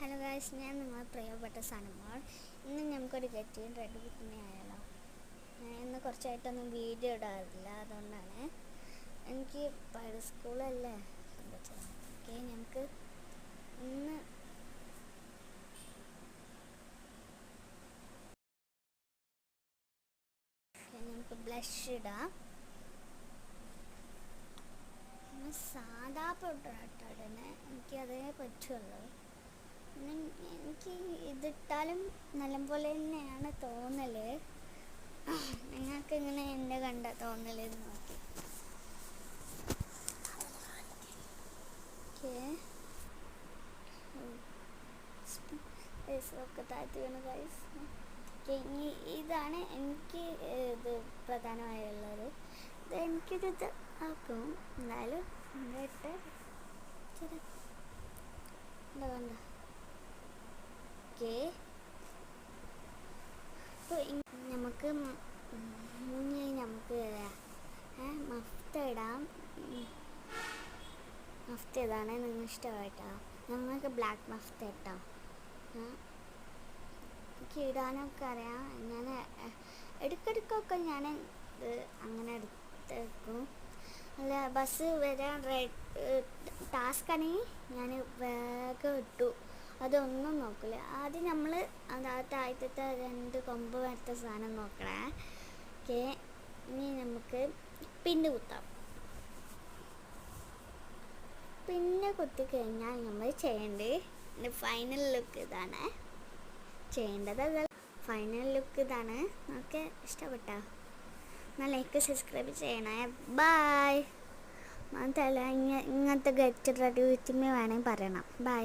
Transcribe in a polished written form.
Hello guys, ഞാൻ നിങ്ങളെ പ്രിയപ്പെട്ട സനമോൾ. ഇന്ന് നമുക്കൊരു ഗെറ്റ് റെഡി വിത്ത് ആയാലോ. ഞാൻ ഇന്ന് കുറച്ചായിട്ടൊന്നും വീഡിയോ ഇടാറില്ല, അതുകൊണ്ടാണ്. എനിക്ക് സ്കൂളല്ലേ ഓക്കെ. നമുക്ക് ഇന്ന് നമുക്ക് ബ്ലഷ് ഇടാം. സാധാ പൗഡർ ഇട്ടോടനെ എനിക്കതേ പറ്റുള്ളൂ. എനിക്ക് ഇതിട്ടാലും നല്ലപോലെ തന്നെയാണ് തോന്നല്. നിങ്ങൾക്ക് ഇങ്ങനെ എൻ്റെ കണ്ട തോന്നല് നോക്കി. ഒക്കെ താഴ്ത്തി വീണു ഗൈസ്. ഇതാണ് എനിക്ക് ഇത് പ്രധാനമായുള്ളത്. ഇത് എനിക്കിത് ആക്കും. എന്നാലും ഇട്ട് എന്താ കണ്ട ഓക്കെ. അപ്പോൾ നമുക്ക് മഫ്ത ഇടാം. മഫ്ത ഇതാണ് നിങ്ങൾ ഇഷ്ടമായിട്ടോ. ഞങ്ങൾക്ക് ബ്ലാക്ക് മഫ്ത ഇട്ടോ. എനിക്ക് ഇടാനൊക്കെ അറിയാം. ഞാൻ ഇടയ്ക്കിടയ്ക്കൊക്കെ ഞാൻ ഇത് അങ്ങനെ എടുത്തേക്കും. അല്ല, ബസ് വരാൻ ടാസ്ക് ആണെങ്കിൽ ഞാൻ വേഗം ഇട്ടു. അതൊന്നും നോക്കില്ല. ആദ്യം നമ്മൾ താഴത്തെ 2 കൊമ്പ് വരത്ത സാധനം നോക്കണേ. ഓക്കെ, ഇനി നമുക്ക് പിന്നെ കുത്താം. പിന്നെ കുത്തി കഴിഞ്ഞാൽ നമ്മൾ ചെയ്യേണ്ടത് ഫൈനൽ ലുക്ക് ഇതാണ്. ഫൈനൽ ലുക്ക് ഇതാണ്. നമുക്ക് ഇഷ്ടപ്പെട്ടോ? എന്നാൽ ലൈക്ക് സബ്സ്ക്രൈബ് ചെയ്യണേ. ബായ്. മാത്രമല്ല ഇങ്ങനത്തെ ഗെറ്റ് റെഡി വിത്ത് മീ വേണമെങ്കിൽ പറയണം. ബായ്.